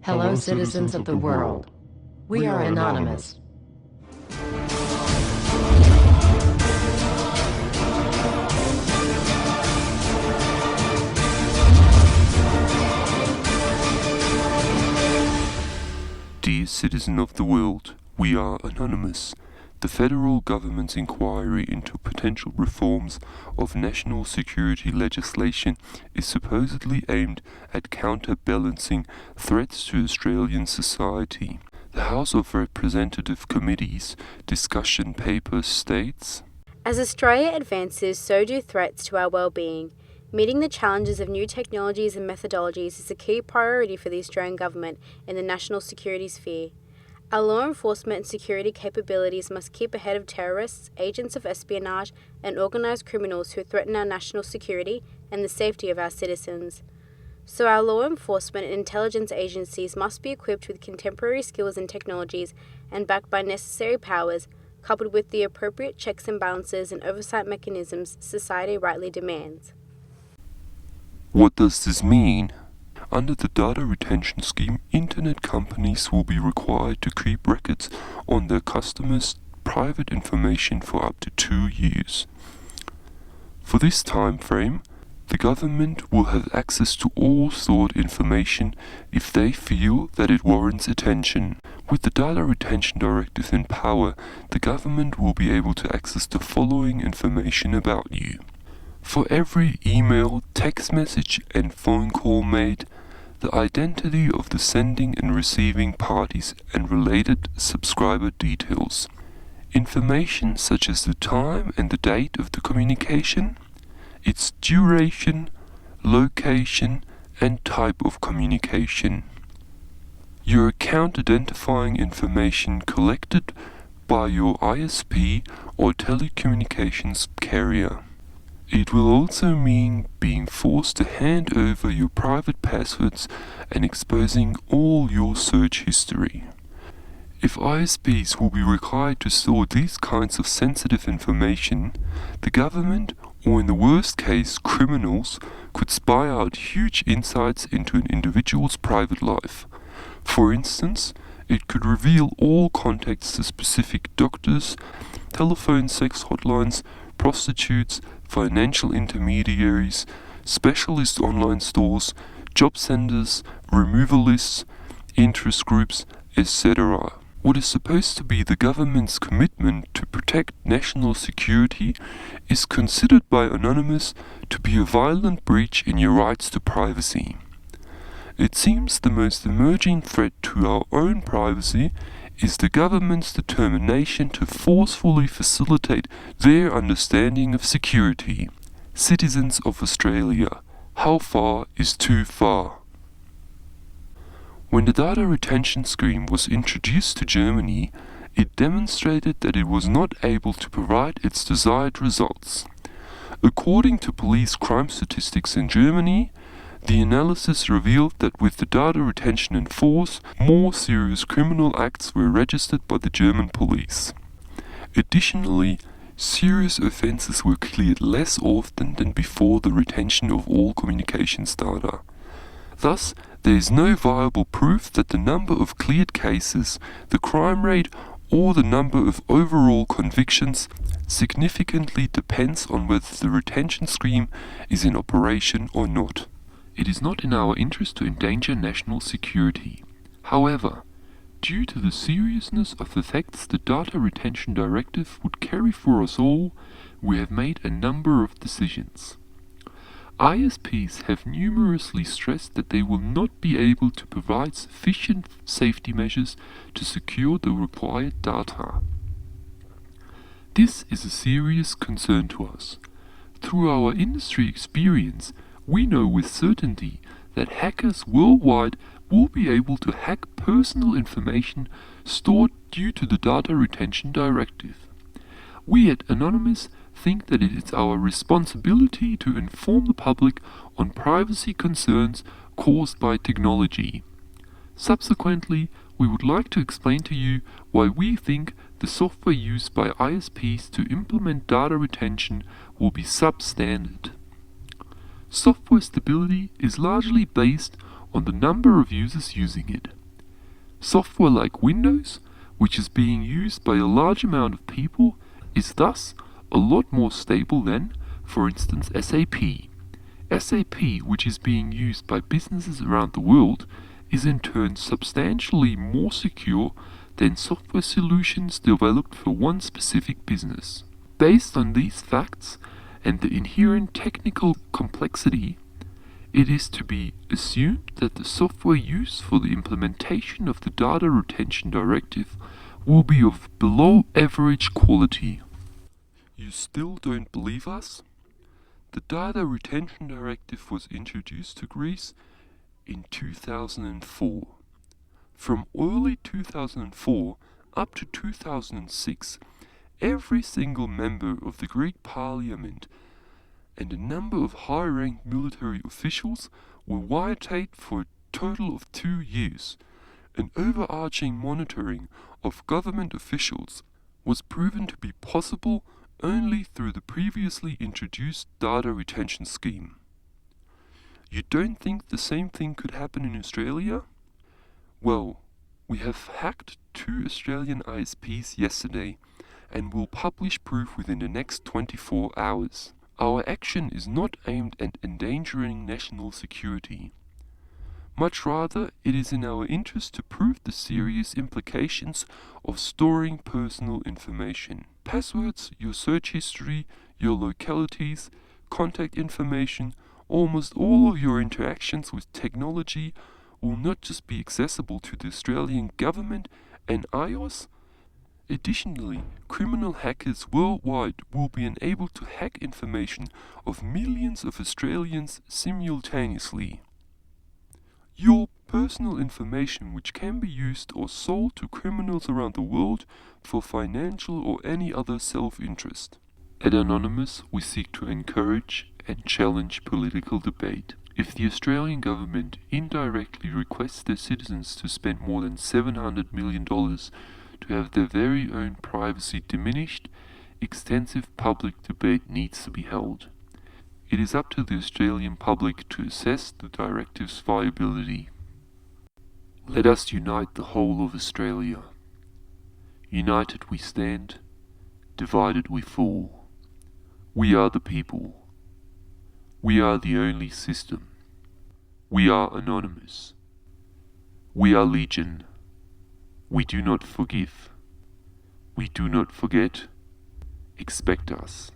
Hello, citizens of the world. We are Anonymous. Dear citizen of the world, we are Anonymous. The federal government's inquiry into potential reforms of national security legislation is supposedly aimed at counterbalancing threats to Australian society. The House of Representative Committee's discussion paper states, "As Australia advances, so do threats to our well-being. Meeting the challenges of new technologies and methodologies is a key priority for the Australian Government in the national security sphere. Our law enforcement and security capabilities must keep ahead of terrorists, agents of espionage, and organised criminals who threaten our national security and the safety of our citizens. So our law enforcement and intelligence agencies must be equipped with contemporary skills and technologies and backed by necessary powers, coupled with the appropriate checks and balances and oversight mechanisms society rightly demands." What does this mean? Under the data retention scheme, internet companies will be required to keep records on their customers' private information for up to 2 years. For this time frame, the government will have access to all stored information if they feel that it warrants attention. With the Data Retention Directive in power, the government will be able to access the following information about you. For every email, text message, and phone call made, the identity of the sending and receiving parties and related subscriber details. Information such as the time and the date of the communication, its duration, location, and type of communication. Your account identifying information collected by your ISP or telecommunications carrier. It will also mean being forced to hand over your private passwords and exposing all your search history. If ISPs will be required to store these kinds of sensitive information, the government, or in the worst case, criminals, could spy out huge insights into an individual's private life. For instance, it could reveal all contacts to specific doctors, telephone sex hotlines, prostitutes, financial intermediaries, specialist online stores, job centers, removal lists, interest groups, etc. What is supposed to be the government's commitment to protect national security is considered by Anonymous to be a violent breach in your rights to privacy. It seems the most emerging threat to our own privacy is the government's determination to forcefully facilitate their understanding of security. Citizens of Australia, how far is too far? When the data retention scheme was introduced to Germany, it demonstrated that it was not able to provide its desired results. According to police crime statistics in Germany, the analysis revealed that with the data retention in force, more serious criminal acts were registered by the German police. Additionally, serious offences were cleared less often than before the retention of all communications data. Thus, there is no viable proof that the number of cleared cases, the crime rate, or the number of overall convictions significantly depends on whether the retention scheme is in operation or not. It is not in our interest to endanger national security. However, due to the seriousness of the effects the Data Retention Directive would carry for us all, we have made a number of decisions. ISPs have numerously stressed that they will not be able to provide sufficient safety measures to secure the required data. This is a serious concern to us. Through our industry experience, we know with certainty that hackers worldwide will be able to hack personal information stored due to the Data Retention Directive. We at Anonymous think that it is our responsibility to inform the public on privacy concerns caused by technology. Subsequently, we would like to explain to you why we think the software used by ISPs to implement data retention will be substandard. Software stability is largely based on the number of users using it. Software like Windows, which is being used by a large amount of people, is thus a lot more stable than, for instance, SAP. SAP, which is being used by businesses around the world, is in turn substantially more secure than software solutions developed for one specific business. Based on these facts and the inherent technical complexity, it is to be assumed that the software used for the implementation of the Data Retention Directive will be of below average quality. You still don't believe us? The Data Retention Directive was introduced to Greece in 2004. From early 2004 up to 2006, every single member of the Greek Parliament and a number of high-ranked military officials were wiretapped for a total of 2 years. An overarching monitoring of government officials was proven to be possible only through the previously introduced data retention scheme. You don't think the same thing could happen in Australia? Well, we have hacked 2 Australian ISPs yesterday and will publish proof within the next 24 hours. Our action is not aimed at endangering national security. Much rather, it is in our interest to prove the serious implications of storing personal information. Passwords, your search history, your localities, contact information, almost all of your interactions with technology will not just be accessible to the Australian government and iOS. Additionally, criminal hackers worldwide will be enabled to hack information of millions of Australians simultaneously. Your personal information, which can be used or sold to criminals around the world for financial or any other self-interest. At Anonymous, we seek to encourage and challenge political debate. If the Australian government indirectly requests their citizens to spend more than $700 million to have their very own privacy diminished, extensive public debate needs to be held. It is up to the Australian public to assess the directive's viability. Let us unite the whole of Australia. United we stand, divided we fall. We are the people. We are the only system. We are Anonymous. We are Legion. We do not forgive. We do not forget. Expect us.